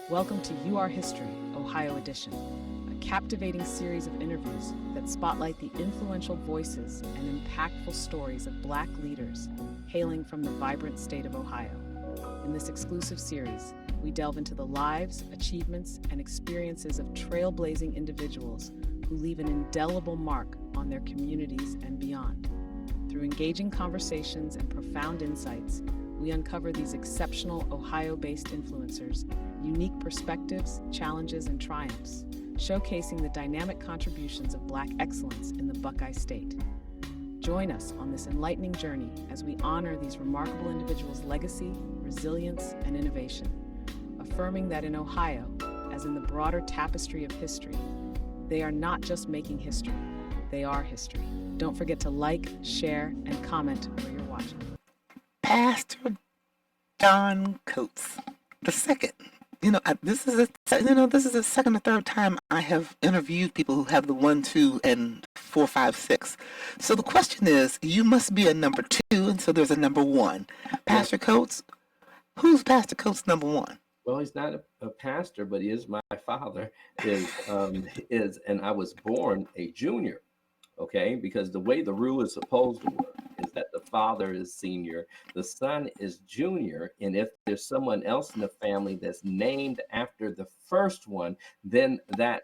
Welcome to You Are History, Ohio Edition, a captivating series of interviews that spotlight the influential voices and impactful stories of Black leaders hailing from the vibrant state of Ohio. In this exclusive series, we delve into the lives, achievements, and experiences of trailblazing individuals who leave an indelible mark on their communities and beyond. Through engaging conversations and profound insights, we uncover these exceptional Ohio-based influencers' unique perspectives, challenges, and triumphs, showcasing the dynamic contributions of Black excellence in the Buckeye State. Join us on this enlightening journey as we honor these remarkable individuals' legacy, resilience, and innovation, affirming that in Ohio, as in the broader tapestry of history, they are not just making history, they are history. Don't forget to like, share, and comment where you're watching. Pastor John Coats the second. This is the second or third time I have interviewed people who have the 1, 2, and 4, 5, 6. So the question is, you must be a number 2, and so there's a number 1. Pastor Coats, who's Pastor Coats number 1? Well, he's not a pastor, but he is my father. And I was born a junior. Okay, because the way the rule is supposed to work is that the father is senior, the son is junior, and if there's someone else in the family that's named after the first one, then that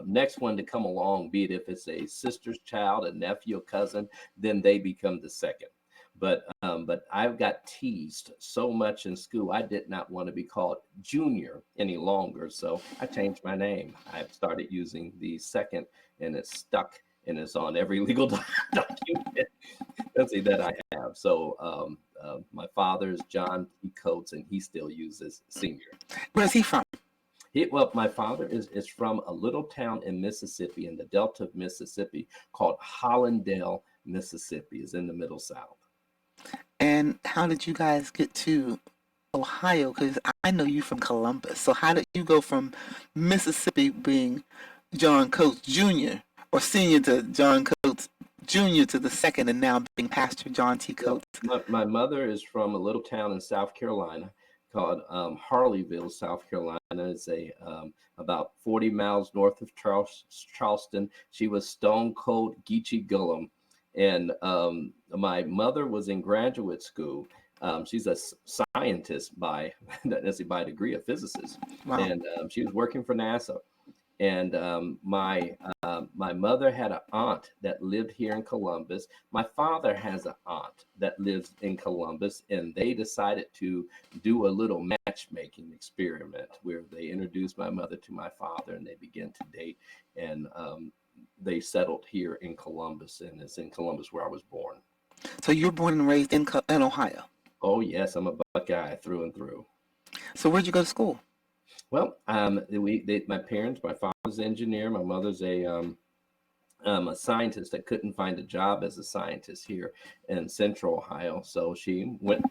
next one to come along, be it if it's a sister's child, a nephew, a cousin, then they become the second. But I've got teased so much in school, I did not want to be called junior any longer. So I changed my name. I started using the second, and it's stuck, and it's on every legal document that I have. So my father is John T. Coats, and he still uses senior. Where's he from? Well, my father is from a little town in Mississippi, in the Delta of Mississippi, called Hollandale, Mississippi. Is in the Middle South. And how did you guys get to Ohio? Because I know you from Columbus. So how did you go from Mississippi being John Coats Jr. or senior to John Coats Jr. to the second, and now being Pastor John T. Coats? My mother is from a little town in South Carolina called Harleyville, South Carolina. It's about 40 miles north of Charleston. She was Stone Cold Geechee Gullum. And my mother was in graduate school. She's a scientist by degree, a physicist. Wow. And she was working for NASA. And my mother had an aunt that lived here in Columbus. My father has an aunt that lives in Columbus, and they decided to do a little matchmaking experiment where they introduced my mother to my father, and they began to date. And they settled here in Columbus, and it's in Columbus where I was born. So you were born and raised in Ohio? Oh, yes. I'm a Buckeye through and through. So where'd you go to school? Well, my father's an engineer. My mother's a scientist that couldn't find a job as a scientist here in Central Ohio. So she went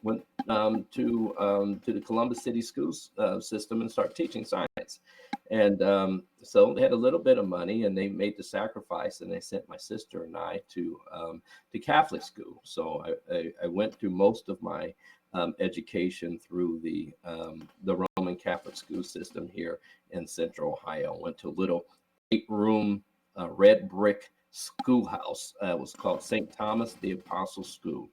to the Columbus City schools system and started teaching science. And so they had a little bit of money, and they made the sacrifice, and they sent my sister and I to Catholic school. So I went through most of my education through the Roman Catholic school system here in Central Ohio. Went to a little 8-room red brick schoolhouse. It was called St. Thomas the Apostle School.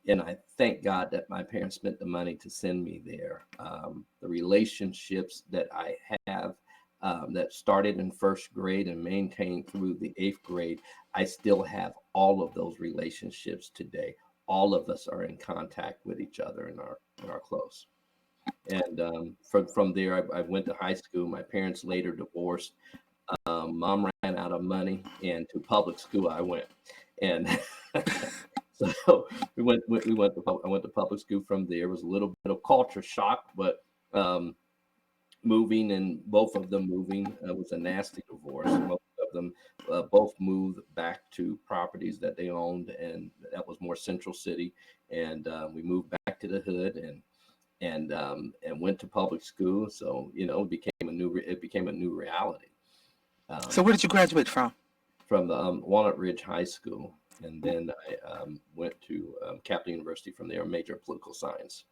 And I thank God that my parents spent the money to send me there. The relationships that I have that started in first grade and maintained through the 8th grade, I still have all of those relationships today. All of us are in contact with each other and are close. And from there, I went to high school. My parents later divorced. Mom ran out of money, and to public school I went. And so I went to public school from there. It was a little bit of culture shock, but moving, and both of them moving was a nasty divorce. Most of them both moved back to properties that they owned, and that was more Central City. And we moved back to the hood, and went to public school. So it became a new reality. So where did you graduate from? From the Walnut Ridge High School, and then I went to Capital University from there, major in political science.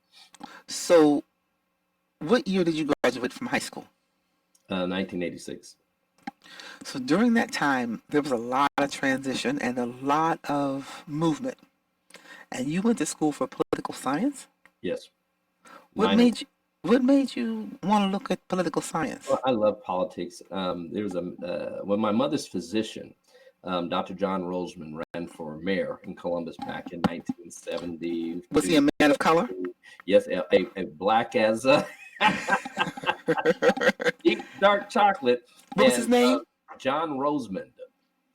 So What year did you graduate from high school? 1986. So during that time, there was a lot of transition and a lot of movement. And you went to school for political science? Yes. What Minor. made you what made you want to look at political science? Well, I love politics. There was when my mother's physician, Dr. John Roseman, ran for mayor in Columbus back in 1972. Was he a man of color? Yes, a black as deep dark chocolate. What was his name? John Roseman,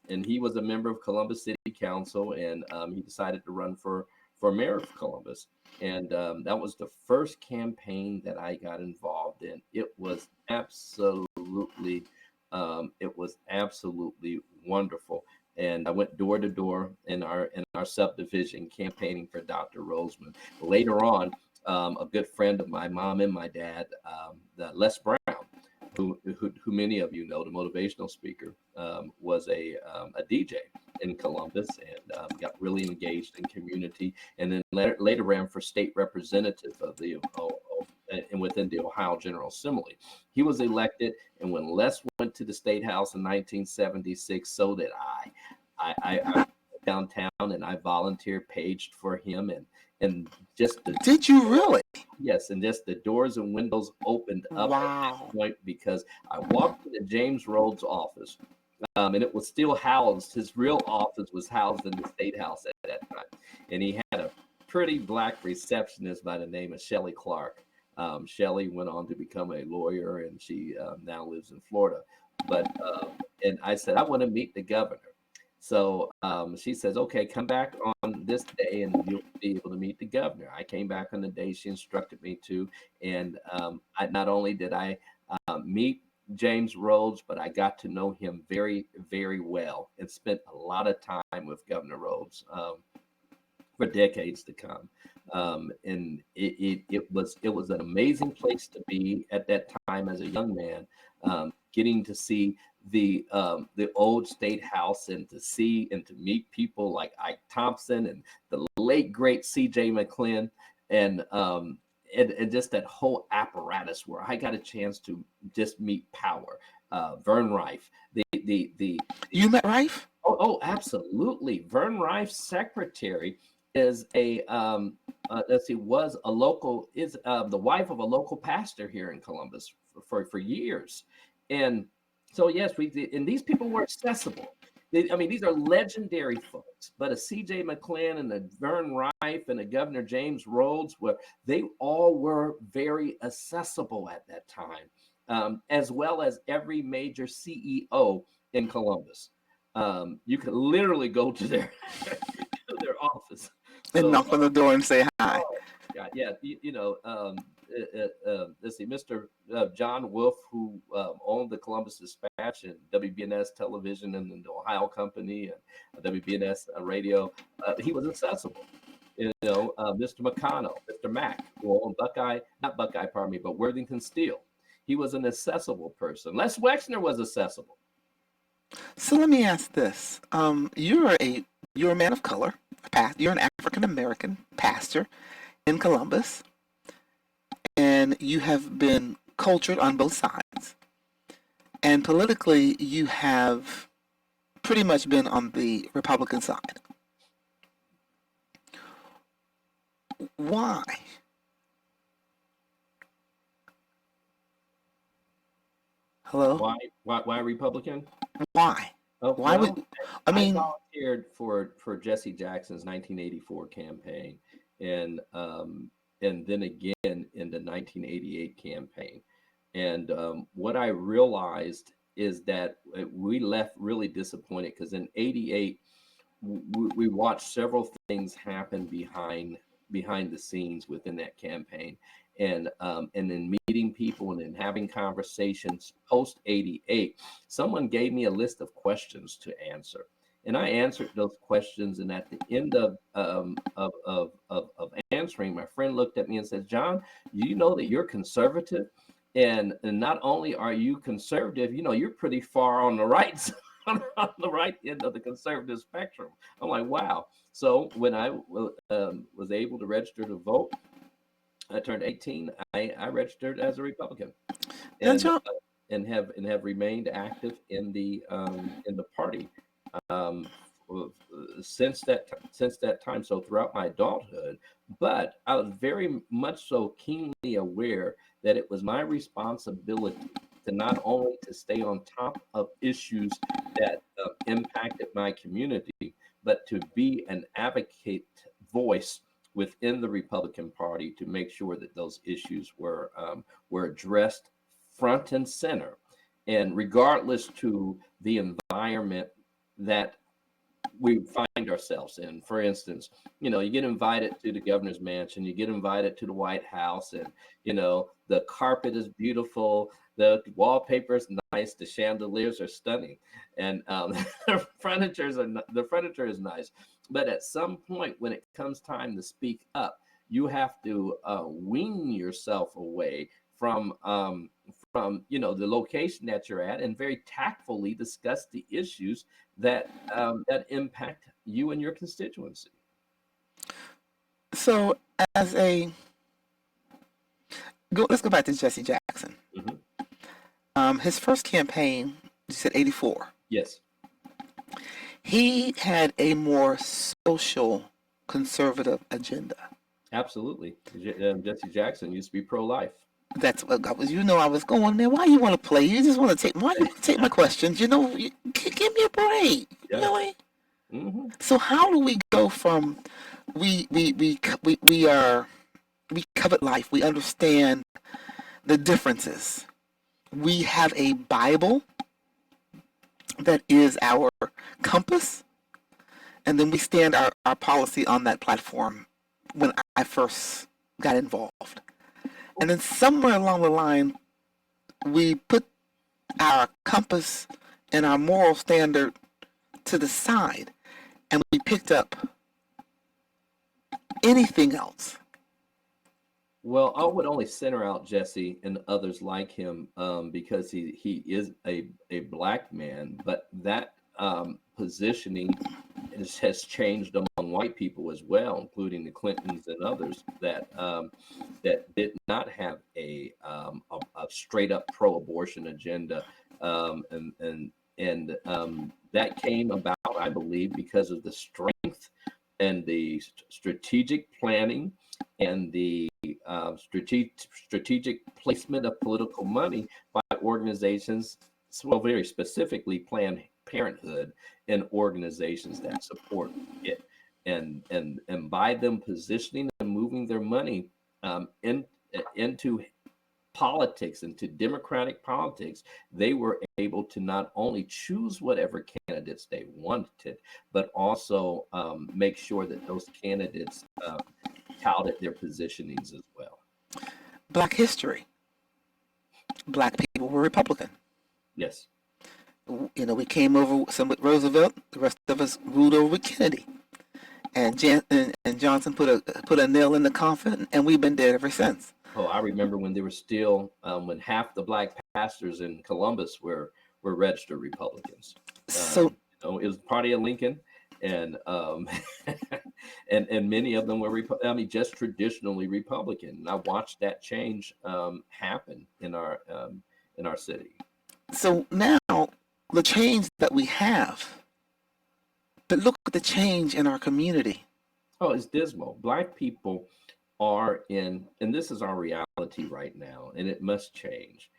and he was a member of Columbus City Council, and he decided to run for mayor of Columbus. And that was the first campaign that I got involved in. It was absolutely wonderful. And I went door to door in our subdivision campaigning for Dr. Roseman. Later on, a good friend of my mom and my dad, Les Brown, who many of you know, the motivational speaker, was a DJ in Columbus, and got really engaged in community, and then later ran for state representative of the and within the Ohio General Assembly. He was elected, and when Les went to the State House in 1976, so did I went downtown and I volunteered, paged for him, and just Did you really? Yes, and just the doors and windows opened up at that point, because I walked into James Rhodes' office, and it was still housed. His real office was housed in the State House at that time, and he had a pretty black receptionist by the name of Shelley Clark. Shelley went on to become a lawyer, and she now lives in Florida. But and I said, I want to meet the governor. So she says, okay, come back on this day and you'll be able to meet the governor. I came back on the day she instructed me to. And I not only did I meet James Rhodes, but I got to know him very, very well and spent a lot of time with Governor Rhodes for decades to come. And it was an amazing place to be at that time as a young man, getting to see the old State House and to see and to meet people like Ike Thompson and the late great C.J. McClin, and just that whole apparatus where I got a chance to just meet power. Vern Rife, You met Rife? Oh, absolutely. Vern Rife's secretary is was a local, is the wife of a local pastor here in Columbus for years. And so, yes, we did. And these people were accessible. These are legendary folks, but a C.J. McClin and a Vern Rife and a Governor James Rhodes, they all were very accessible at that time, as well as every major CEO in Columbus. You could literally go to their to their office And knock on the door and say hi. Oh, God, yeah, let's see, Mr. John Wolf, who owned the Columbus Dispatch and WBNS Television and the Ohio Company and WBNS Radio, he was accessible. Mr. McConnell, Mr. Mack, who owned but Worthington Steel. He was an accessible person. Les Wexner was accessible. So let me ask this: you're a man of color. You're an African American pastor in Columbus, and you have been cultured on both sides. And politically, you have pretty much been on the Republican side. Why? Hello? Why Republican? Why? Oh, Why well, would I mean? I volunteered for Jesse Jackson's 1984 campaign, and then again in the 1988 campaign. And what I realized is that we left really disappointed, because in '88 we watched several things happen behind the scenes within that campaign, and then meeting people and then having conversations post '88. Someone gave me a list of questions to answer, and I answered those questions. And at the end of answering, my friend looked at me and said, "John, you know that you're conservative, and not only are you conservative, you're pretty far on the right side." On the right end of the conservative spectrum. I'm like, wow. So when I was able to register to vote, I turned 18, I registered as a Republican, Now, and John, have remained active in the party um, since that time. So throughout my adulthood, but I was very much so keenly aware that it was my responsibility to not only to stay on top of issues that impacted my community, but to be an advocate voice within the Republican Party to make sure that those issues were addressed front and center, and regardless to the environment that we find ourselves in. For instance, you get invited to the governor's mansion, you get invited to the White House, and the carpet is beautiful, the wallpaper is nice, the chandeliers are stunning, and the furniture is nice. But at some point, when it comes time to speak up, you have to wean yourself away from the location that you're at, and very tactfully discuss the issues that impact you and your constituency. so let's go back to Jesse Jackson. His first campaign, you said 84. Yes, He had a more social conservative agenda. absolutely. Jesse Jackson used to be pro-life. That's what I was. I was going there. Why you want to play? You just want to take. Why you want to take my questions? Give me a break. Yeah. So how do we go from we covet life. We understand the differences. We have a Bible that is our compass, and then we stand our policy on that platform when I first got involved. And then somewhere along the line, we put our compass and our moral standard to the side, and we picked up anything else. Well, I would only center out Jesse and others like him because he is a black man, but that positioning has changed among white people as well, including the Clintons and others that did not have a straight up pro-abortion agenda, and that came about, I believe, because of the strength and the strategic planning and the strategic placement of political money by organizations, well, very specifically Planned Parenthood and organizations that support it, and by them positioning and moving their money into politics, into democratic politics, they were able to not only choose whatever candidates they wanted, but also make sure that those candidates touted their positionings as well. Black history. Black people were Republican. Yes. We came over some with Roosevelt. The rest of us ruled over with Kennedy. And Johnson put a nail in the coffin, and we've been dead ever since. Oh, I remember when they were still when half the black pastors in Columbus were registered Republicans. So it was the party of Lincoln, and and many of them were just traditionally Republican. And I watched that change happen in our city. So now the change that we have, but look at the change in our community. Oh, it's dismal. Black people are in, and this is our reality right now, and it must change.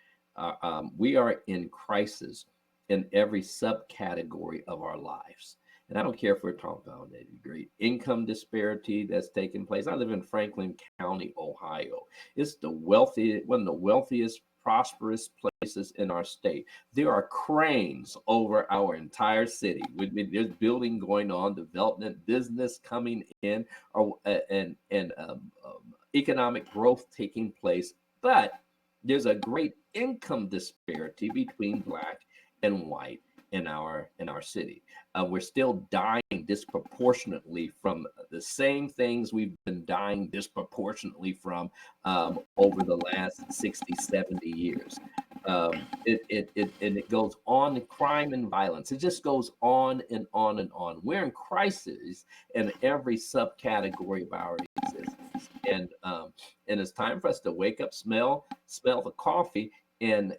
We are in crisis in every subcategory of our lives. And I don't care if we're talking about a great income disparity that's taking place. I live in Franklin County, Ohio. It's one of the wealthiest, prosperous places in our state. There are cranes over our entire city. There's building going on, development, business coming in, and economic growth taking place. But there's a great income disparity between black and white in our city. We're still dying disproportionately from the same things we've been dying disproportionately from over the last 60, 70 years. It goes on, crime and violence. It just goes on and on and on. We're in crisis in every subcategory of our existence. and it's time for us to wake up, smell the coffee, and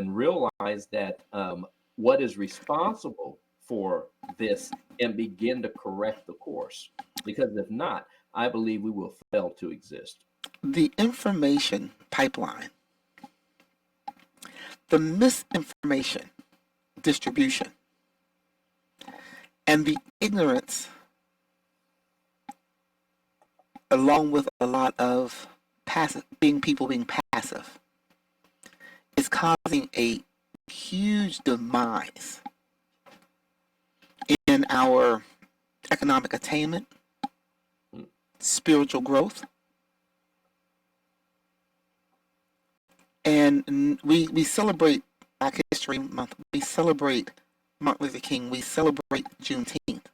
realize that what is responsible for this, and begin to correct the course. Because if not, I believe we will fail to exist. The information pipeline, the misinformation distribution, and the ignorance, along with a lot of people being passive, is causing a huge demise in our economic attainment, spiritual growth. And we celebrate Black History Month. We celebrate Martin Luther King. We celebrate Juneteenth.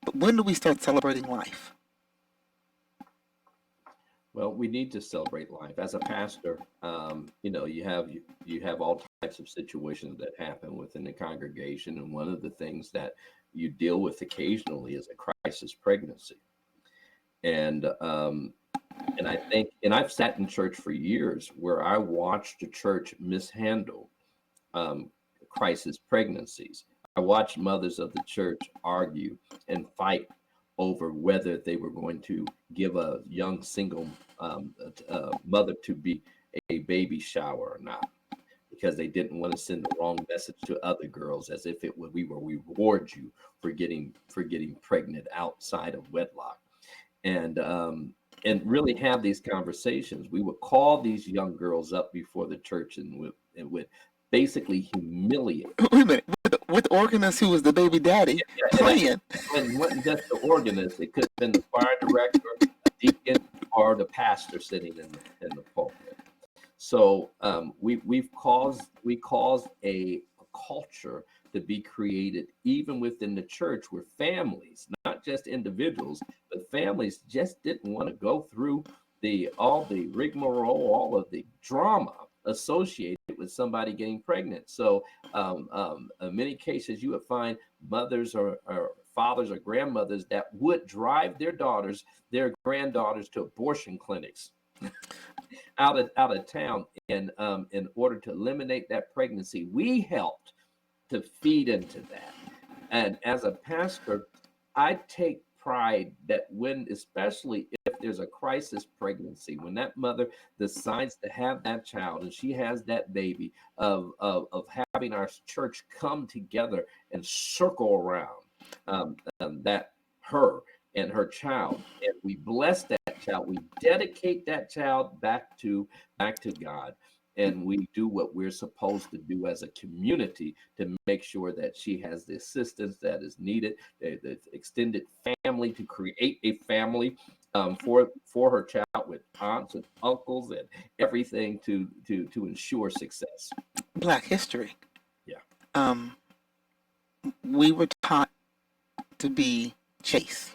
But when do we start celebrating life? Well, we need to celebrate life. As a pastor, you have all types of situations that happen within the congregation, and one of the things that you deal with occasionally is a crisis pregnancy. And I think, and I've sat in church for years where I watched the church mishandle crisis pregnancies. I watched mothers of the church argue and fight over whether they were going to give a young single mother to be a baby shower or not, because they didn't want to send the wrong message to other girls, as if we will reward you for getting pregnant outside of wedlock, and really have these conversations. We would call these young girls up before the church and would basically humiliate. Wait a minute, with the organist who was the baby daddy playing. And it wasn't just the organist; it could have been the choir director, a deacon, or the pastor sitting in the pulpit. So we caused a culture to be created even within the church, where families, not just individuals, but families just didn't want to go through all the rigmarole, all of the drama associated with somebody getting pregnant. So in many cases, you would find mothers or fathers or grandmothers that would drive their granddaughters to abortion clinics out of town, and in order to eliminate that pregnancy. We helped to feed into that. And as a pastor, I take pride that especially if there's a crisis pregnancy, when that mother decides to have that child and she has that baby, of having our church come together and circle around that her and her child, and we bless that child, we dedicate that child back to God, and we do what we're supposed to do as a community to make sure that she has the assistance that is needed, the extended family, to create a family for her child, with aunts and uncles and everything to ensure success. Black history. Yeah. We were taught to be chaste.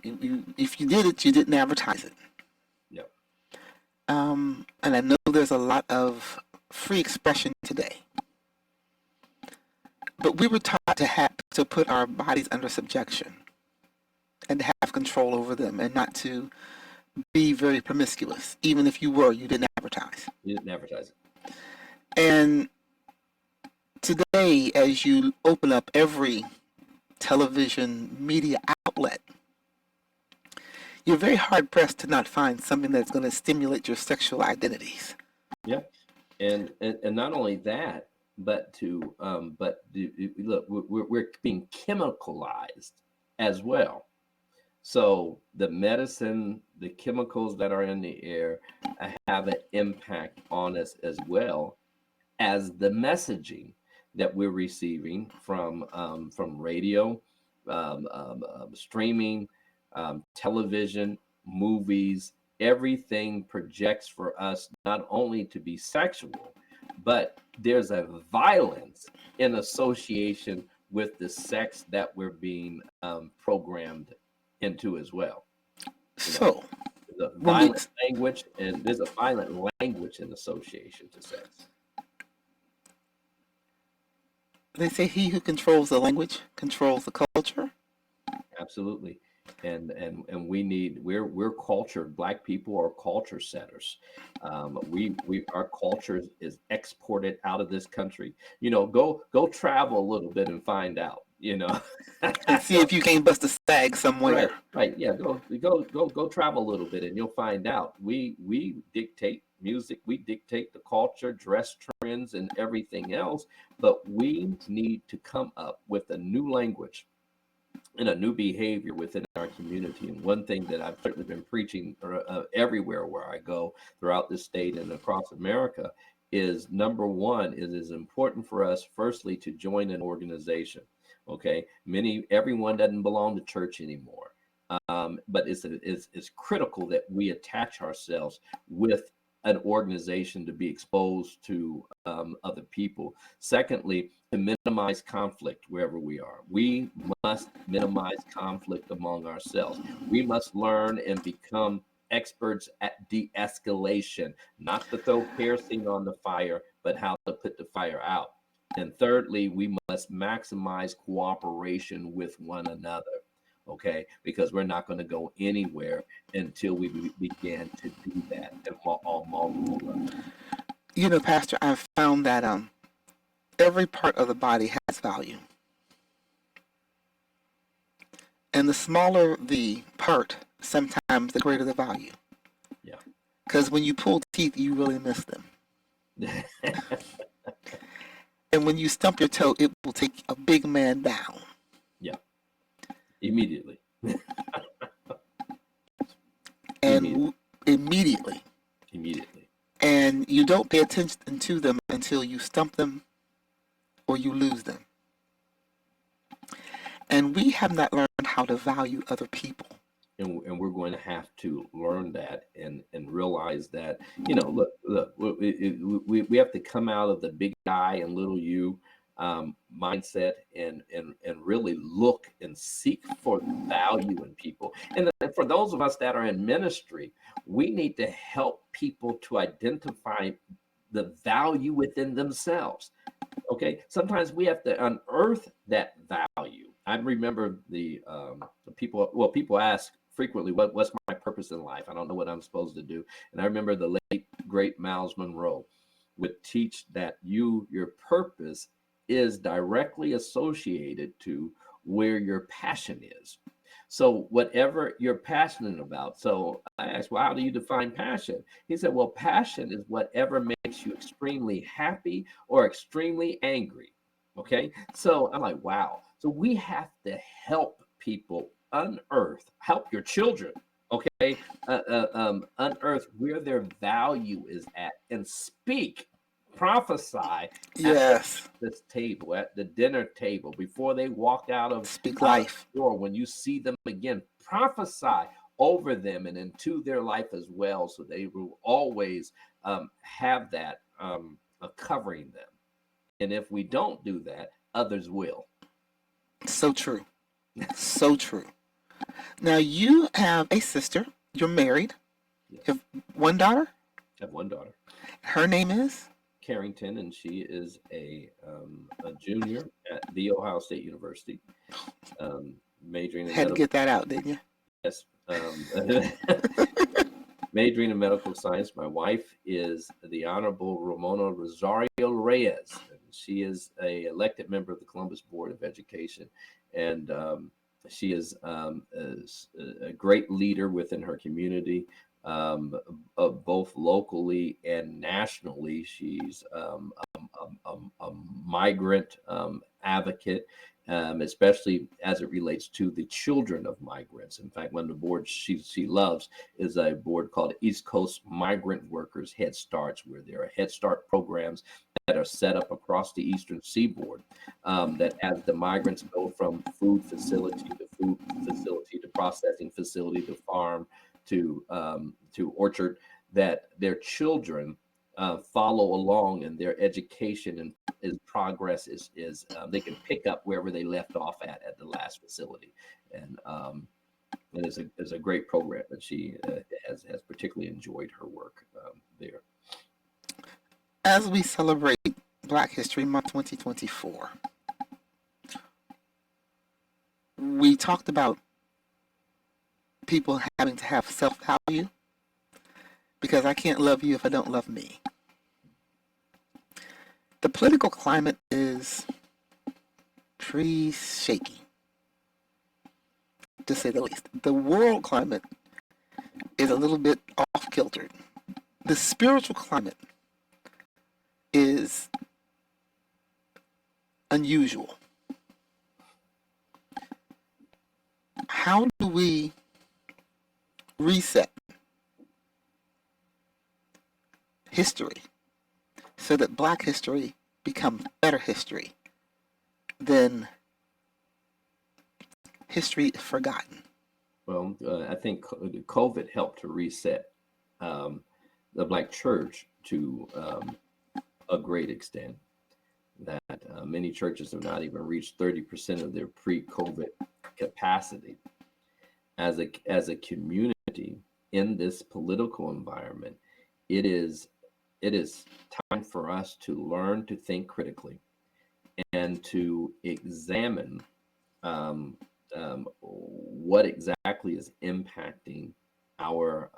If you did it, you didn't advertise it. Yep. And I know there's a lot of free expression today, but we were taught to put our bodies under subjection and to have control over them, and not to be very promiscuous. Even if you didn't advertise. You didn't advertise it. And today, as you open up every television media outlet, you're very hard pressed to not find something that's going to stimulate your sexual identities. Yeah, and not only that, but look, we're being chemicalized as well. So the medicine, the chemicals that are in the air have an impact on us, as well as the messaging that we're receiving from radio, streaming, television, movies. Everything projects for us not only to be sexual, but there's a violence in association with the sex that we're being programmed into as well. So the violent language, and there's a violent language in association to sex. They say he who controls the language controls the culture. Absolutely. And we're cultured. Black people are culture setters. We our culture is exported out of this country. Go travel a little bit and find out. And see if you can't bust a sag Right, somewhere. right. Yeah, go travel a little bit and you'll find out. We dictate music, we dictate the culture, dress trends, and everything else, but we need to come up with a new language and a new behavior within our community. And one thing that I've certainly been preaching everywhere where I go throughout the state and across America is, number one, it is important for us, firstly, to join an organization. Okay, everyone doesn't belong to church anymore, but it's critical that we attach ourselves with an organization to be exposed to other people. Secondly, to minimize conflict wherever we are. We must minimize conflict among ourselves. We must learn and become experts at de-escalation, not to throw kerosene on the fire, but how to put the fire out. And thirdly, we must maximize cooperation with one another. Okay, because we're not going to go anywhere until we begin to do that on multiple levels. Pastor, I've found that every part of the body has value. And the smaller the part, sometimes the greater the value. Yeah. Because when you pull teeth, you really miss them. And when you stump your toe, it will take a big man down. Yeah. Immediately. And immediately. And you don't pay attention to them until you stump them or you lose them. And we have not learned how to value other people. And we're going to have to learn that and realize that, look, we have to come out of the big I and little you mindset and really look and seek for value in people. And for those of us that are in ministry, we need to help people to identify the value within themselves. Okay, sometimes we have to unearth that value. I remember the people ask frequently, what's my purpose in life? I don't know what I'm supposed to do. And I remember the late great Miles Monroe would teach that your purpose is directly associated to where your passion is. So whatever you're passionate about. So I asked, well, how do you define passion? He said, well, passion is whatever makes you extremely happy or extremely angry. Okay. So I'm like, wow. So we have to help people help your children. Okay. Unearth where their value is at and prophesy yes. at this table, at the dinner table, before they walk out of life the door. When you see them again, prophesy over them and into their life as well, so they will always have that covering them. And if we don't do that, others will. So true. So true. Now you have a sister. You're married. Yes. You have one daughter? I have one daughter. Her name is? Carrington, and she is a junior at The Ohio State University, majoring in Had to get that out, didn't you? Yes. Majoring in medical science. My wife is the Honorable Ramona Rosario Reyes. She is a elected member of the Columbus Board of Education, and she is a great leader within her community. Both locally and nationally. She's a migrant advocate, especially as it relates to the children of migrants. In fact, one of the boards she loves is a board called East Coast Migrant Workers Head Starts, where there are Head Start programs that are set up across the Eastern Seaboard, that as the migrants go from food facility to processing facility to farm to orchard, that their children follow along in their education and is progress is they can pick up wherever they left off at the last facility, and it's a great program, and she has particularly enjoyed her work there. As we celebrate Black History Month 2024, we talked about people having to have self-value, because I can't love you if I don't love me. The political climate is pretty shaky, to say the least. The world climate is a little bit off-kiltered. The spiritual climate is unusual. How do we reset history so that Black history becomes better history than history forgotten? Well, I think COVID helped to reset the Black church to a great extent. That many churches have not even reached 30% of their pre-COVID capacity. As a community in this political environment, it is time for us to learn to think critically and to examine what exactly is impacting our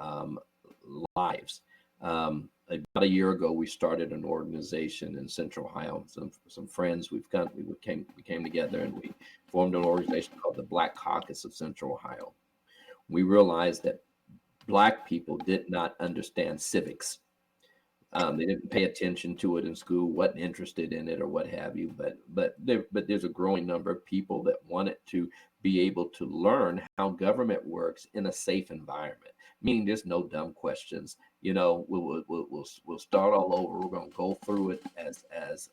lives. About a year ago, we started an organization in Central Ohio. Some friends we came together and we formed an organization called the Black Caucus of Central Ohio. We realized that Black people did not understand civics. They didn't pay attention to it in school, wasn't interested in it, or what have you. But there's a growing number of people that wanted to be able to learn how government works in a safe environment. Meaning, there's no dumb questions. You know, we'll start all over. We're going to go through it as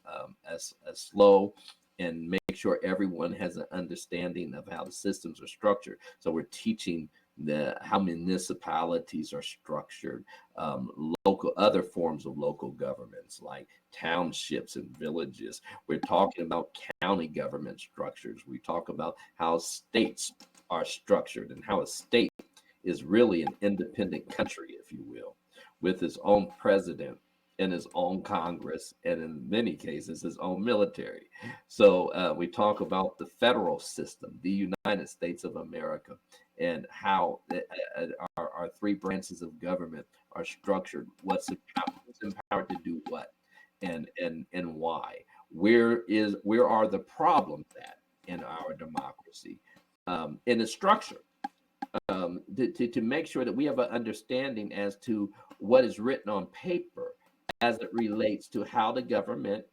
slow and make sure everyone has an understanding of how the systems are structured. So we're teaching how municipalities are structured, local other forms of local governments like townships and villages. We're talking about county government structures. We talk about how states are structured and how a state is really an independent country, if you will, with its own president and his own Congress, and in many cases, his own military. So we talk about the federal system, the United States of America, and how our three branches of government are structured, who's empowered to do what, and why. Where are the problems at in our democracy, in the structure? To make sure that we have an understanding as to what is written on paper as it relates to how the government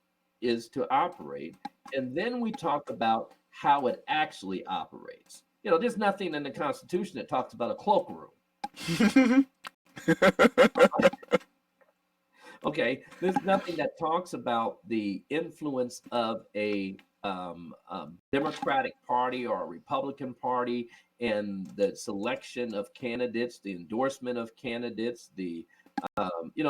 is to operate. And then we talk about how it actually operates. You know, there's nothing in the Constitution that talks about a cloakroom. Okay, there's nothing that talks about the influence of a Democratic Party or a Republican Party and the selection of candidates, the endorsement of candidates,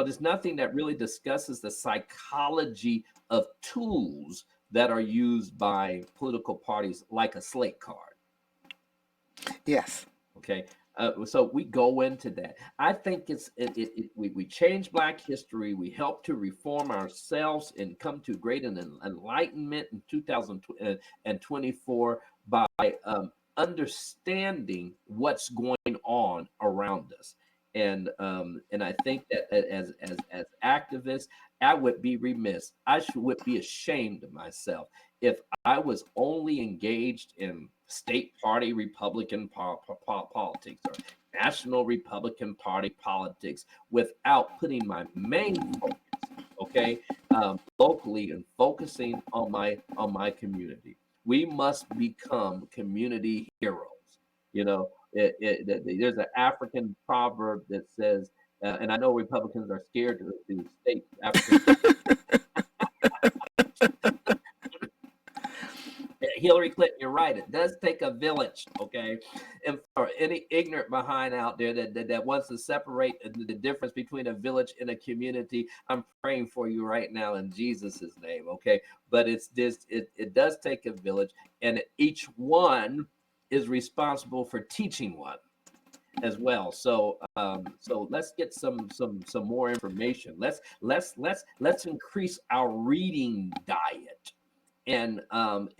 there's nothing that really discusses the psychology of tools that are used by political parties, like a slate card. Yes. Okay. So we go into that. I think we change Black history. We help to reform ourselves and come to great enlightenment in 2024 by understanding what's going on around us. And I think that as activists, I would be remiss. Would be ashamed of myself if I was only engaged in state party Republican politics or national Republican Party politics without putting my main focus, locally, and focusing on my community. We must become community heroes. You know, there's an African proverb that says, and I know Republicans are scared to state African. Hillary Clinton, you're right. It does take a village, okay? And for any ignorant behind out there that wants to separate the difference between a village and a community, I'm praying for you right now in Jesus' name, okay? But it does take a village, and each one is responsible for teaching one as well. So let's get some more information. Let's increase our reading diet. And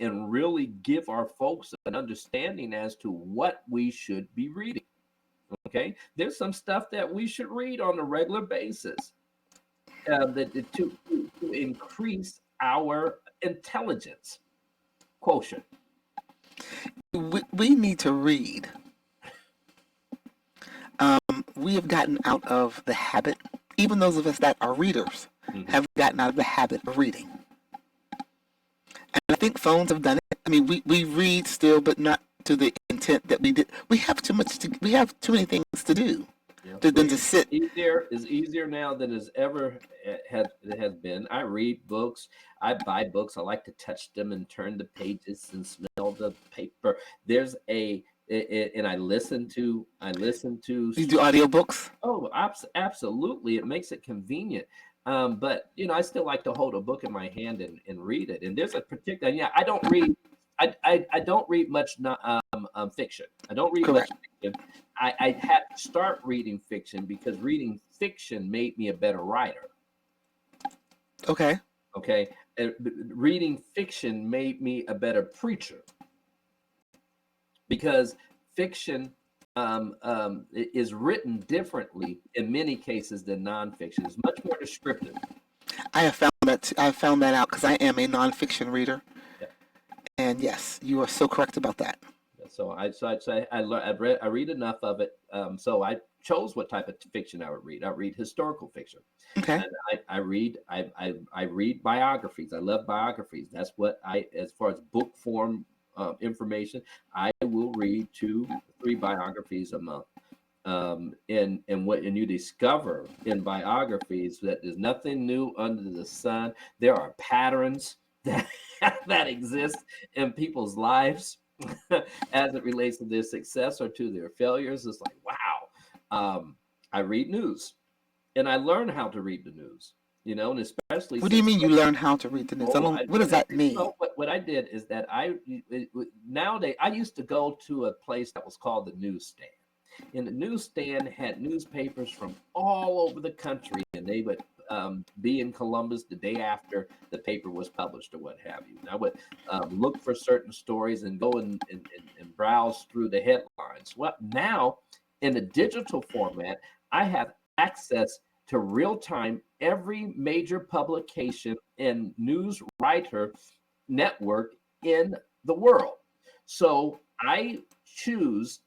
really give our folks an understanding as to what we should be reading. Okay, there's some stuff that we should read on a regular basis to increase our intelligence quotient. We need to read. We have gotten out of the habit, even those of us that are readers, have gotten out of the habit of reading. And I think phones have done it. I mean, we read still, but not to the intent that we did. We have too many things to do than to sit. Is easier now than it's ever has been. I read books. I buy books. I like to touch them and turn the pages and smell the paper. There's and I listen to. You do audiobooks? Oh, absolutely. It makes it convenient. But I still like to hold a book in my hand and read it. And there's a particular, I don't read. I don't read much fiction. I don't read Correct. much fiction. I had to start reading fiction because reading fiction made me a better writer. Okay. Okay. Reading fiction made me a better preacher because fiction is written differently in many cases than nonfiction. It's much more descriptive. I have found that out because I am a nonfiction reader. Yeah. And yes, you are so correct about that. So I'd say I read enough of it. So I chose what type of fiction I would read. I read historical fiction. Okay. And I read biographies. I love biographies. That's what as far as book form information, I will read 2-3 biographies a month. And you discover in biographies that there's nothing new under the sun. There are patterns that exist in people's lives as it relates to their success or to their failures. It's like, wow. I read news and I learn how to read the news, and especially. What do you mean you learn how to read the news? What does that mean? What I did is that nowadays I used to go to a place that was called the newsstand. And the newsstand had newspapers from all over the country, and they would be in Columbus the day after the paper was published or what have you. And I would look for certain stories and go and browse through the headlines. Well, now in the digital format, I have access to real-time every major publication and news writer network in the world. So I choose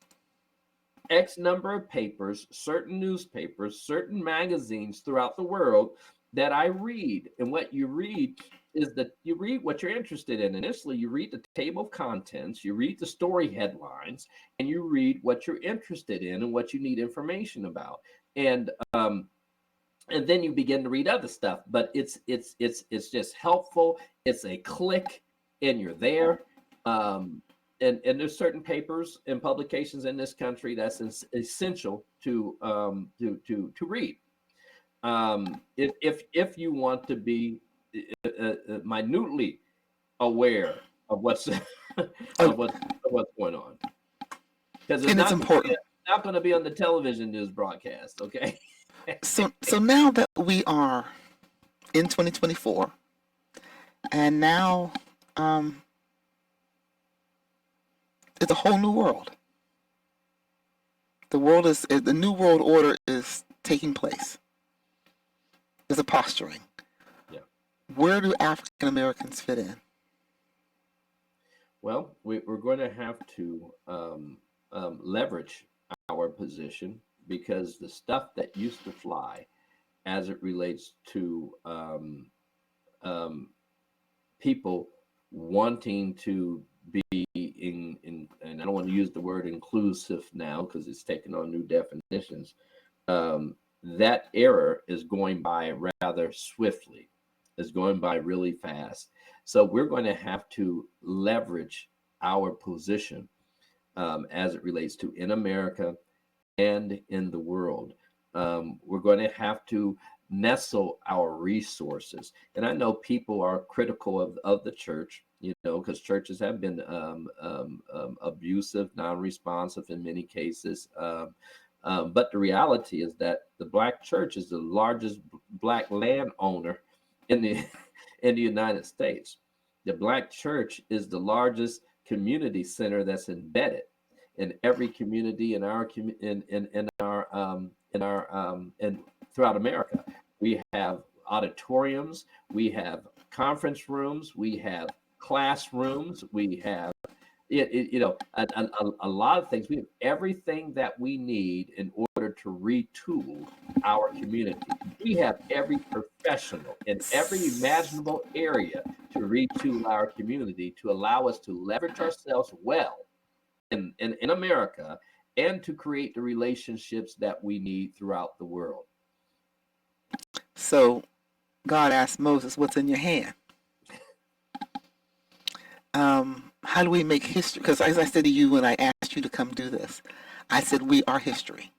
X number of papers, certain newspapers, certain magazines throughout the world that I read. And what you read is that you read what you're interested in. Initially, you read the table of contents, you read the story headlines, and you read what you're interested in and what you need information about. And then you begin to read other stuff. But it's just helpful. It's a click, and you're there. And there's certain papers and publications in this country that's essential to read. If you want to be minutely aware of what's what's going on, because it's important. It's not going to be on the television news broadcast. Okay. So now that we are in 2024, and now it's a whole new world. The new world order is taking place. There's a posturing. Yeah. Where do African Americans fit in? Well, we're going to have to leverage our position, because the stuff that used to fly as it relates to people wanting to be in, and I don't want to use the word inclusive now because it's taken on new definitions. That era is going by rather swiftly. It's going by really fast. So we're going to have to leverage our position as it relates to in America and in the world. We're going to have to nestle our resources. And I know people are critical of the church, because churches have been abusive, non-responsive in many cases. But the reality is that the Black church is the largest Black landowner in the United States. The Black church is the largest community center that's embedded in every community in our and throughout America. We have auditoriums, we have conference rooms, we have classrooms, we have a lot of things. We have everything that we need in order to retool our community. We have every professional in every imaginable area to retool our community, to allow us to leverage ourselves well in America, and to create the relationships that we need throughout the world. So God asked Moses, what's in your hand? How do we make history? Because as I said to you when I asked you to come do this, I said we are history.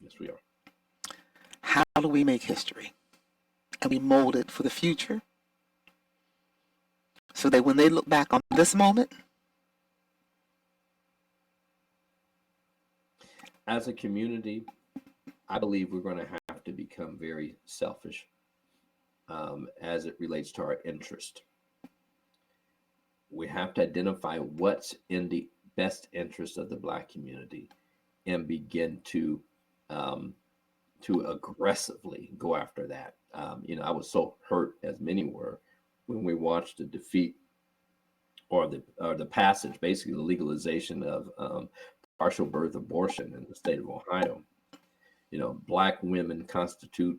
Yes, we are. How do we make history? And we mold it for the future so that when they look back on this moment, as a community, I believe we're going to have to become very selfish as it relates to our interest. We have to identify what's in the best interest of the Black community and begin to aggressively go after that. I was so hurt, as many were, when we watched the defeat or the passage, basically the legalization of partial birth abortion in the state of Ohio. Black women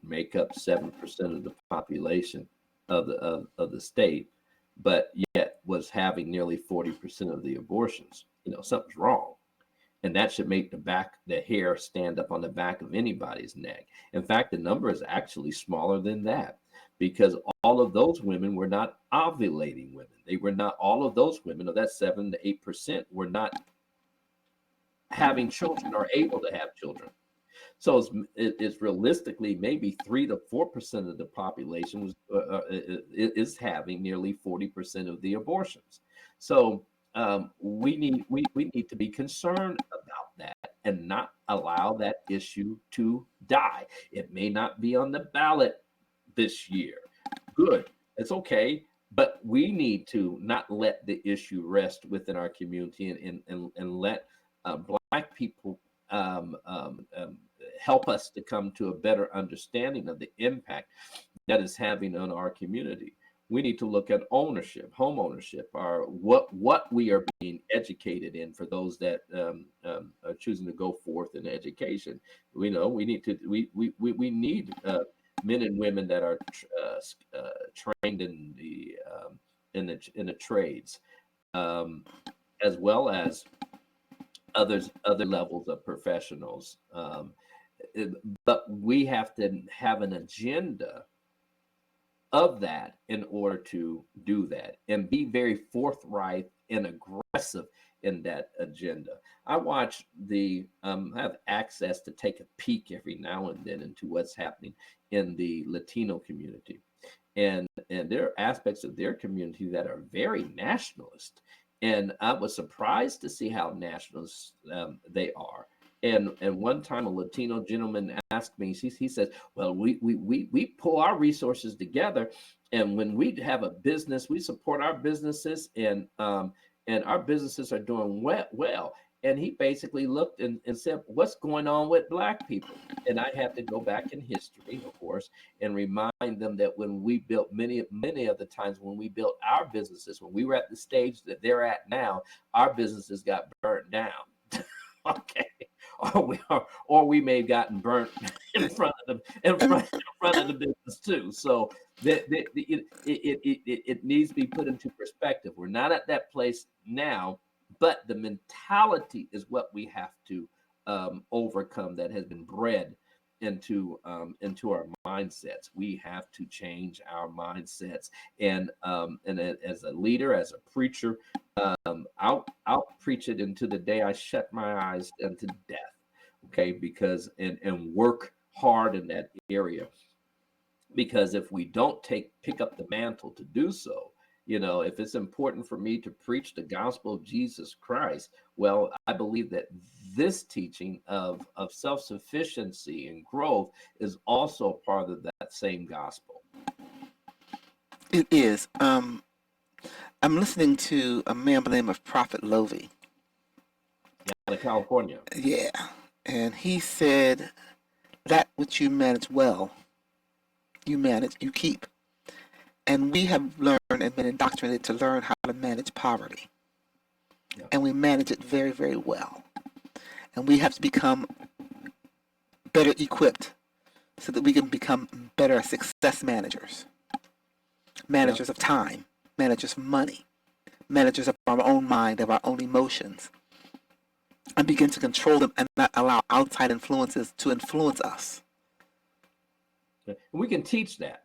make up 7% of the population of the state, but yet was having nearly 40% of the abortions. Something's wrong. And that should make the hair stand up on the back of anybody's neck. In fact, the number is actually smaller than that, because all of those women were not ovulating women. They were not, all of those women, of that 7 to 8%, were not having children or able to have children. So it's realistically maybe 3 to 4% of the population is having nearly 40% of the abortions. So we need to be concerned about that and not allow that issue to die. It may not be on the ballot this year. Good, it's okay, but we need to not let the issue rest within our community and let Black people help us to come to a better understanding of the impact that is having on our community. We need to look at ownership, home ownership, or what we are being educated in for those that are choosing to go forth in education. We need men and women that are trained in the trades, as well as other levels of professionals. But we have to have an agenda of that in order to do that and be very forthright and aggressive in that agenda. I watch I have access to take a peek every now and then into what's happening in the Latino community. And there are aspects of their community that are very nationalist. And I was surprised to see how nationalist they are. And one time a Latino gentleman asked me, he says, well, we pull our resources together, and when we have a business, we support our businesses, and our businesses are doing well. And he basically looked and said, what's going on with Black people? And I had to go back in history, of course, and remind them that when we built many of the times when we built our businesses, when we were at the stage that they're at now, our businesses got burnt down. Okay. Or we may have gotten burnt in front of the business too. So it needs to be put into perspective. We're not at that place now, but the mentality is what we have to overcome, that has been bred into our mindsets. We have to change our mindsets, and as a leader, as a preacher, I'll preach it into the day I shut my eyes unto death. Okay, because and work hard in that area, because if we don't pick up the mantle to do so, if it's important for me to preach the gospel of Jesus Christ, well, I believe that this teaching of self-sufficiency and growth is also part of that same gospel. It is. I'm listening to a man by the name of Prophet Lovey. out of California. Yeah. And he said, that which you manage well, you keep. And we have learned and been indoctrinated to learn how to manage poverty. Yeah. And we manage it very, very well. And we have to become better equipped so that we can become better success managers. Managers of time, managers of money, managers of our own mind, of our own emotions, and begin to control them and not allow outside influences to influence us. And we can teach that.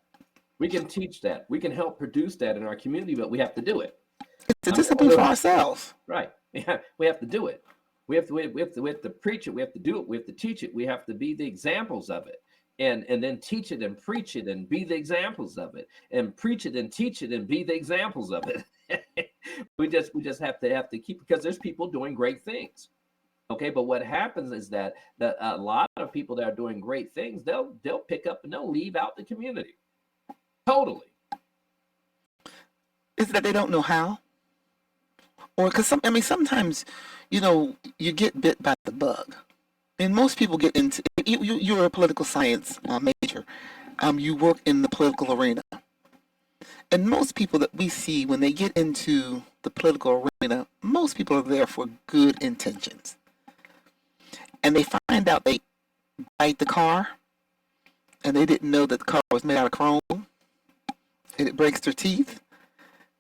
We can teach that. We can help produce that in our community, but we have to do it. It's a discipline for ourselves. Right. Yeah, we have to do it. We have to preach it. We have to do it. We have to teach it. We have to be the examples of it. And then teach it and preach it and be the examples of it, and preach it and teach it and be the examples of it. we just have to keep, because there's people doing great things. Okay, but what happens is that a lot of people that are doing great things, they'll pick up and they'll leave out the community. Totally. Is that they don't know how? Or because sometimes, you get bit by the bug. And most people get into, you're a political science major. You work in the political arena. And most people that we see when they get into the political arena, most people are there for good intentions. And they find out they bite the car, and they didn't know that the car was made out of chrome, and it breaks their teeth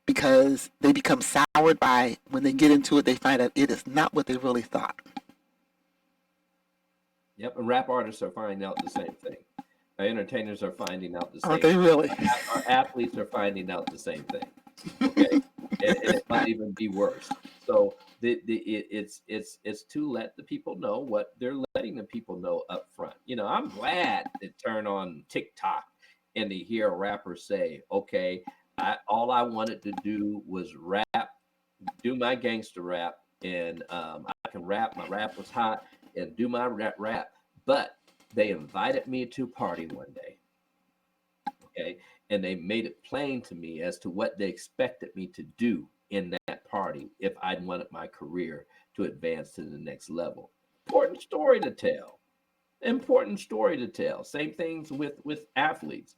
because they become soured by, when they get into it, they find out it is not what they really thought. Yep, and rap artists are finding out the same thing. Our entertainers are finding out the same Aren't they really? Our athletes are finding out the same thing. Okay, and it might even be worse. So it's to let the people know what they're letting the people know up front. I'm glad to turn on TikTok and to hear a rapper say, "Okay, all I wanted to do was rap, do my gangster rap, and I can rap. My rap was hot, and do my rap. But they invited me to a party one day, okay, and they made it plain to me as to what they expected me to do in that party if I wanted my career to advance to the next level." Important story to tell. Important story to tell. Same things with athletes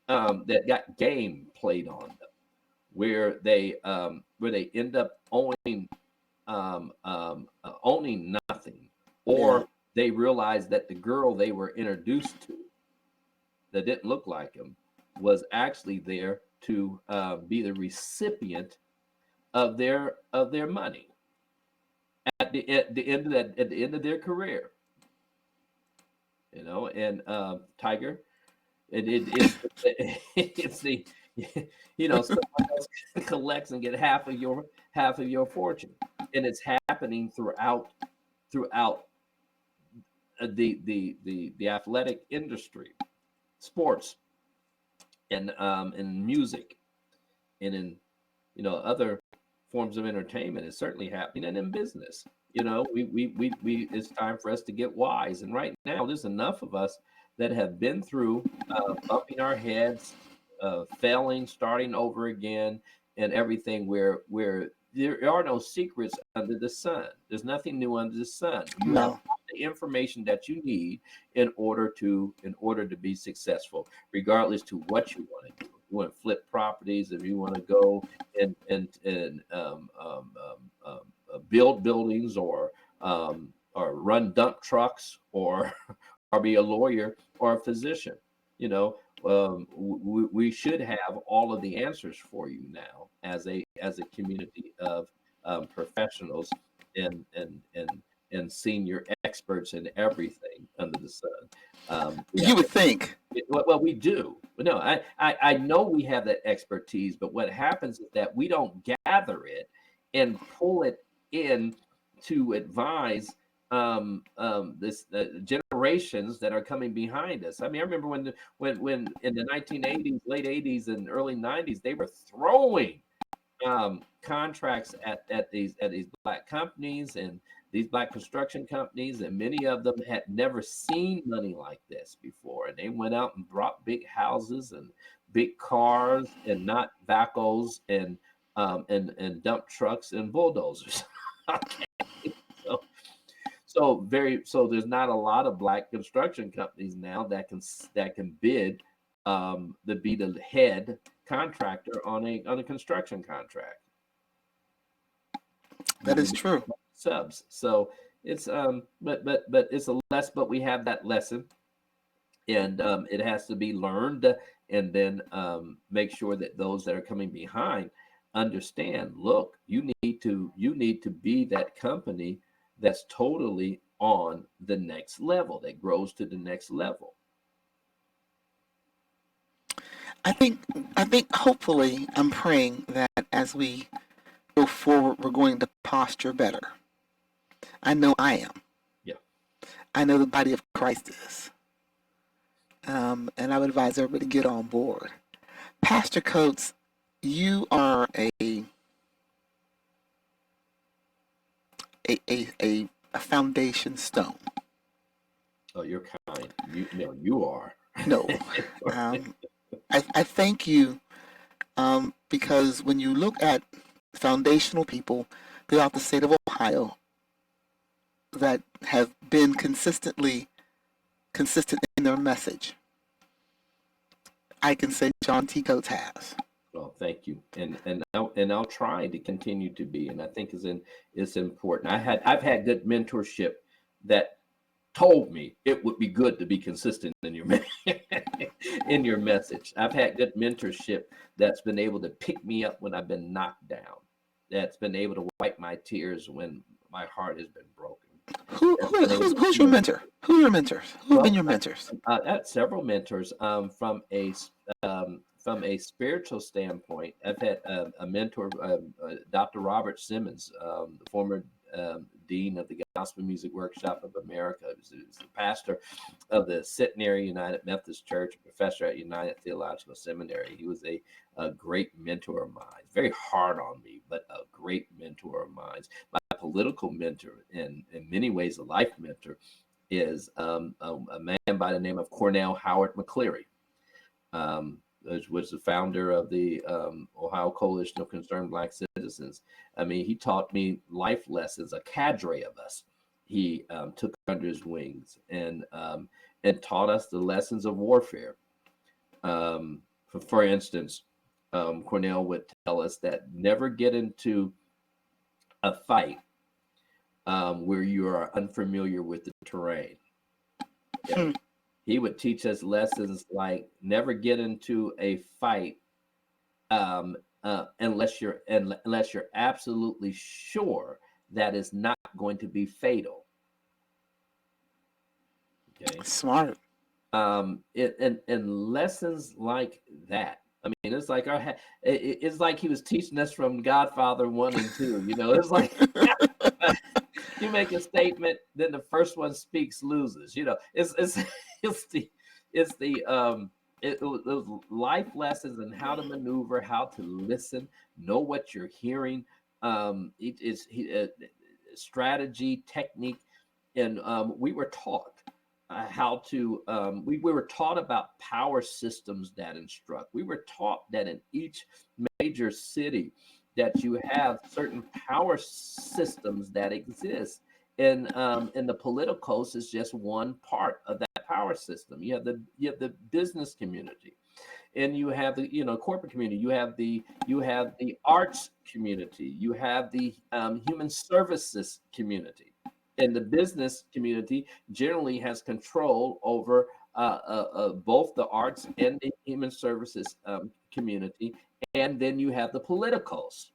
that got game played on them, where they end up owning nothing, or they realized that the girl they were introduced to that didn't look like him was actually there to be the recipient of their money at the end of their career. And Tiger, it's the someone else collects and get half of your fortune, and it's happening throughout the athletic industry, sports, and in music, and in other forms of entertainment. Is certainly happening, and in business. We it's time for us to get wise. And right now, there's enough of us that have been through bumping our heads, failing, starting over again, and everything. Where there are no secrets under the sun. There's nothing new under the sun. You have all the information that you need in order to be successful, regardless to what you want to do. You want to flip properties, if you want to go and build buildings, or run dump trucks, or be a lawyer or a physician. We should have all of the answers for you now as a community of professionals and senior experts in everything under the sun. You would think. Well, we do. No, I know we have that expertise, but what happens is that we don't gather it and pull it in to advise this generations that are coming behind us. I mean, I remember when in the 1980s, late 80s, and early 90s, they were throwing contracts at these black companies and these black construction companies, and many of them had never seen money like this before. And they went out and brought big houses and big cars, and not backhoes and dump trucks and bulldozers. Okay. So there's not a lot of black construction companies now that can bid to be the head contractor on a construction contract. That is true. Subs. So it's but it's a less, but we have that lesson, and it has to be learned, and then make sure that those that are coming behind understand, look, you need to be that company that's totally on the next level, that grows to the next level. I think hopefully I'm praying that as we go forward, we're going to posture better. I know I am. Yeah. I know the body of Christ is. And I would advise everybody to get on board. Pastor Coats, you are a foundation stone. Oh, you're kind. You are. No. I thank you because when you look at foundational people throughout the state of Ohio that have been consistent in their message, I can say John T. Coats has. Well, thank you, and I'll try to continue to be, and I think it's important. I've had good mentorship that told me it would be good to be consistent in your in your message. I've had good mentorship that's been able to pick me up when I've been knocked down, that's been able to wipe my tears when my heart has been broken. Who's your mentor? Who are your mentors? Who have been your mentors? I had several mentors from a spiritual standpoint. I've had a mentor, Dr. Robert Simmons, the former dean of the Gospel Music Workshop of America. He was the pastor of the Centenary United Methodist Church, a professor at United Theological Seminary. He was a great mentor of mine. Very hard on me, but a great mentor of mine. My political mentor, and in many ways a life mentor, is a man by the name of Cornell Howard McCleary. Was the founder of the Ohio Coalition of Concerned Black Citizens. I mean, he taught me life lessons, a cadre of us. He took under his wings and taught us the lessons of warfare. For instance, Cornell would tell us that never get into a fight where you are unfamiliar with the terrain. Okay? He would teach us lessons like never get into a fight unless you're absolutely sure that is not going to be fatal. Okay, smart. And lessons like that. I mean, it's like it's like he was teaching us from Godfather 1 and 2. You know, it's like. You make a statement, then the first one speaks loses. You know, it's those life lessons and how to maneuver, how to listen, know what you're hearing. It is strategy, technique, and we were taught how to. We were taught about power systems that instruct. We were taught that in each major city, that you have certain power systems that exist, and the politicos is just one part of that power system. You have the business community, and you have the corporate community. You have the arts community. You have the human services community, and the business community generally has control over both the arts and the human services community. And then you have the politicals.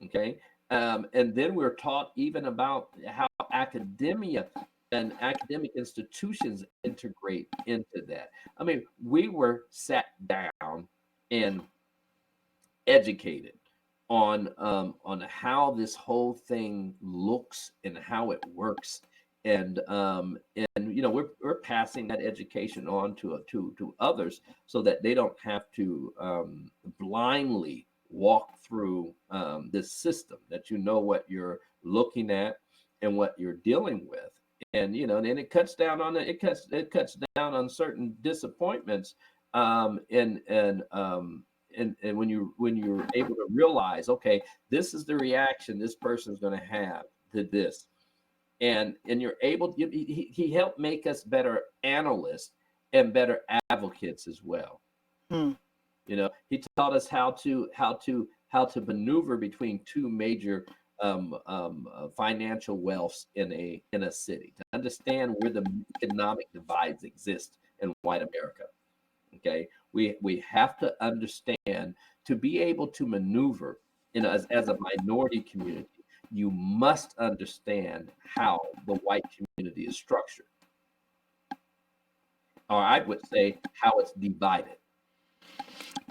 Okay. And then we're taught even about how academia and academic institutions integrate into that. I mean, we were sat down and educated on how this whole thing looks and how it works. And we're passing that education on to others so that they don't have to blindly walk through this system, that what you're looking at and what you're dealing with. And and it cuts down on it cuts down on certain disappointments, and when you're able to realize, okay, this is the reaction this person's going to have to this. and you're able. He helped make us better analysts and better advocates as well. Hmm. You know, he taught us how to maneuver between two major financial wealths in a city, to understand where the economic divides exist in white America. Okay, we have to understand, to be able to maneuver as a minority community. You must understand how the white community is structured, or I would say how it's divided.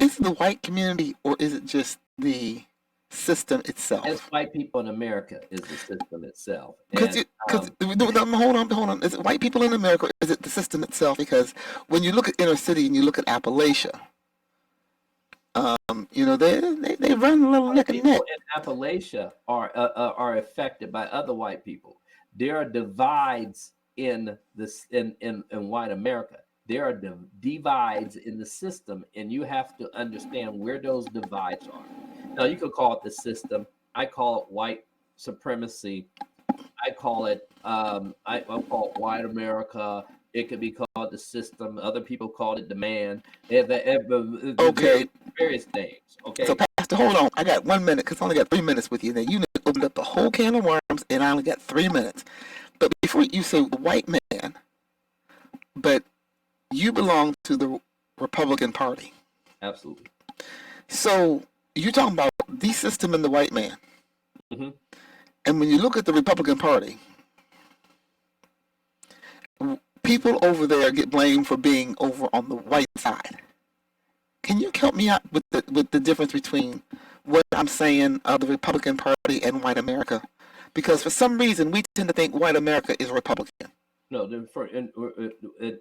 Is it the white community or is it just the system As itself? white people in America is the system itself. Because And hold on. Is it white people in America or is it the system itself? Because when you look at inner city and you look at Appalachia, you know, they run a little neck and people neck. in Appalachia are affected by other white people. There are divides in this in white America. There are divides in the system, and you have to understand where those divides are. Now, you could call it the system. I call it white supremacy. I call it I'll call it white America. It could be called the system. Other people call it demand. Okay, Various names. so Okay. Pastor, hold on. I got 1 minute because I only got 3 minutes with you. Now you opened up the whole can of worms, and I only got 3 minutes. But before you say white man, but you belong to the Republican Party. Absolutely. So you're talking about the system and the white man. Mm-hmm. And when you look at the Republican Party, people over there get blamed for being over on the white side. Can you help me out with the difference between what I'm saying of the Republican Party and white America? Because for some reason we tend to think white America is Republican. No,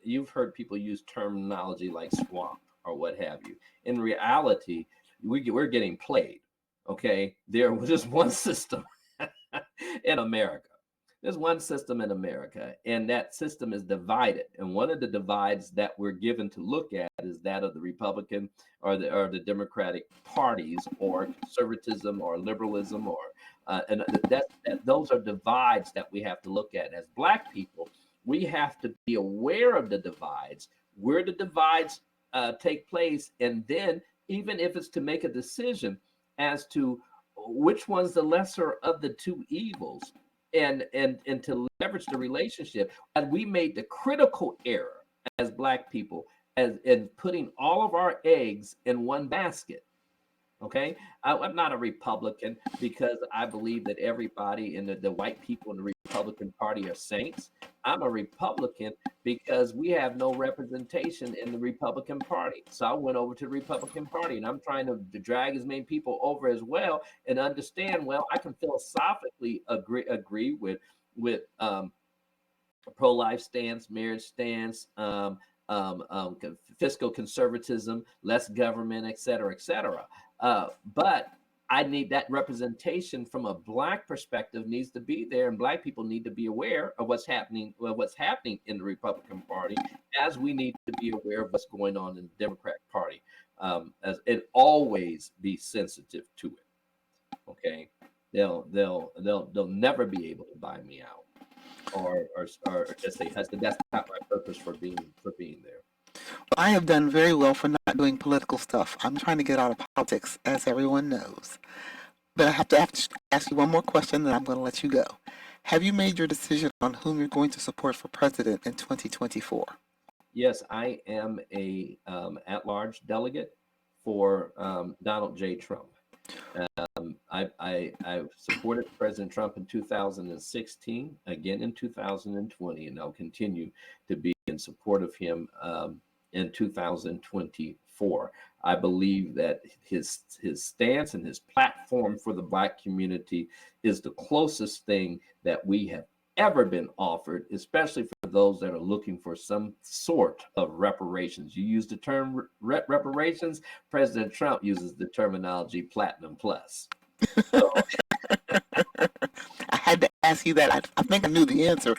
you've heard people use terminology like swamp or what have you. In reality, we're getting played. Okay, there was just one system in America. There's one system in America, and that system is divided. And one of the divides that we're given to look at is that of the Republican or the Democratic parties, or conservatism or liberalism, or and those are divides that we have to look at. As Black people, we have to be aware of the divides, where the divides take place, and then even if it's to make a decision as to which one's the lesser of the two evils, and to leverage the relationship. And we made the critical error as Black people as in putting all of our eggs in one basket. Okay, I'm not a Republican because I believe that everybody in the white people in the Republican Party are saints. I'm a Republican because we have no representation in the Republican Party. So I went over to the Republican Party, and I'm trying to drag as many people over as well, and understand. Well, I can philosophically agree with pro-life stance, marriage stance, fiscal conservatism, less government, et cetera, et cetera. But I need that representation from a Black perspective needs to be there, and Black people need to be aware of what's happening in the Republican Party, as we need to be aware of what's going on in the Democratic Party, as and always be sensitive to it. Okay, they'll never be able to buy me out, or just say that's not my purpose for being there. I have done very well for not doing political stuff. I'm trying to get out of politics, as everyone knows. But I have to ask you one more question, then I'm going to let you go. Have you made your decision on whom you're going to support for president in 2024? Yes, I am a at-large delegate for Donald J. Trump. I supported President Trump in 2016, again in 2020, and I'll continue to be in support of him in 2024. I believe that his stance and his platform for the Black community is the closest thing that we have ever been offered, especially for those that are looking for some sort of reparations. You use the term reparations. President Trump uses the terminology platinum plus. So, I had to ask you that. I think I knew the answer,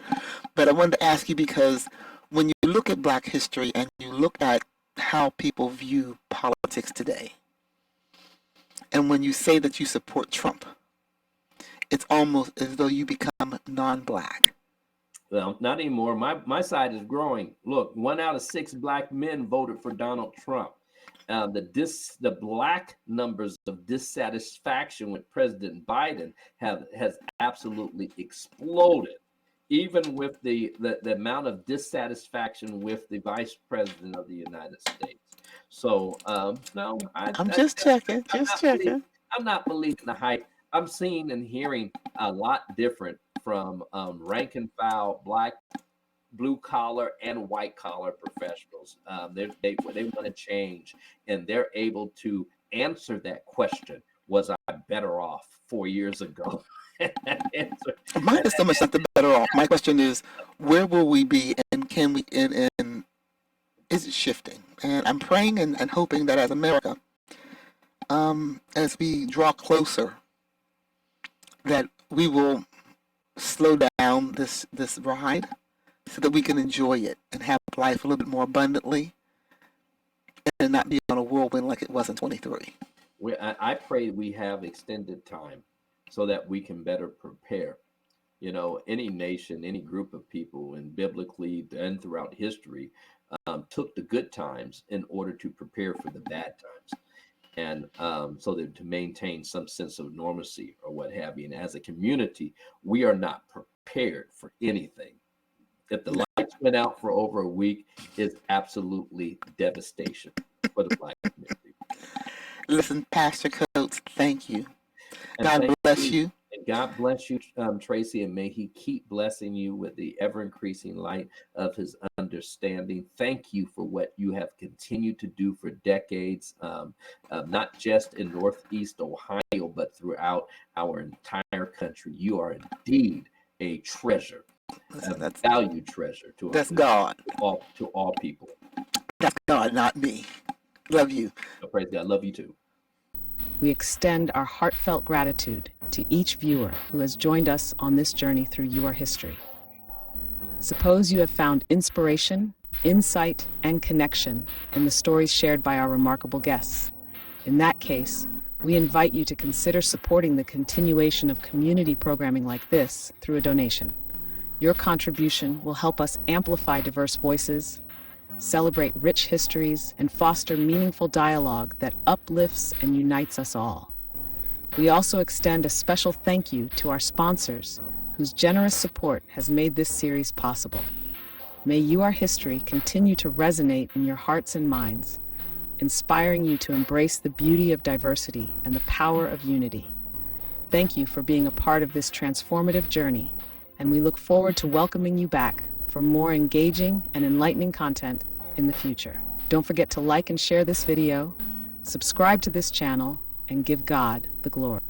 but I wanted to ask you because when you look at Black history and you look at how people view politics today, and when you say that you support Trump, it's almost as though you become non-Black. Well, not anymore. My side is growing. Look, 1 out of 6 black men voted for Donald Trump. The black numbers of dissatisfaction with President Biden has absolutely exploded, even with the amount of dissatisfaction with the Vice President of the United States. So no, I'm just checking, I'm not believing the hype. I'm seeing and hearing a lot different from rank and file black, blue collar, and white collar professionals. They want to change, and they're able to answer that question: was I better off 4 years ago? Mine is so much not the better off. My question is, where will we be, and can we, and is it shifting? And I'm praying and hoping that as America, as we draw closer, that we will slow down this ride so that we can enjoy it and have life a little bit more abundantly and not be on a whirlwind like it was in 23. I pray we have extended time so that we can better prepare. You know, any nation, any group of people, and biblically and throughout history, took the good times in order to prepare for the bad times. And so that to maintain some sense of normalcy or what have you. And as a community, we are not prepared for anything. If the lights went out for over a week, it's absolutely devastation for the black community. Listen, Pastor Coats, thank you. God bless you. And God bless you, Tracy, and may he keep blessing you with the ever-increasing light of his understanding. Thank you for what you have continued to do for decades, not just in Northeast Ohio, but throughout our entire country. You are indeed a treasure, a valued treasure to that's God. To all people. That's God, not me. Love you. So praise God. Love you too. We extend our heartfelt gratitude to each viewer who has joined us on this journey through your history. Suppose you have found inspiration, insight, and connection in the stories shared by our remarkable guests. In that case, we invite you to consider supporting the continuation of community programming like this through a donation. Your contribution will help us amplify diverse voices, celebrate rich histories, and foster meaningful dialogue that uplifts and unites us all. We also extend a special thank you to our sponsors, whose generous support has made this series possible. May You Are History continue to resonate in your hearts and minds, inspiring you to embrace the beauty of diversity and the power of unity. Thank you for being a part of this transformative journey, and we look forward to welcoming you back for more engaging and enlightening content in the future. Don't forget to like and share this video, subscribe to this channel, and give God the glory.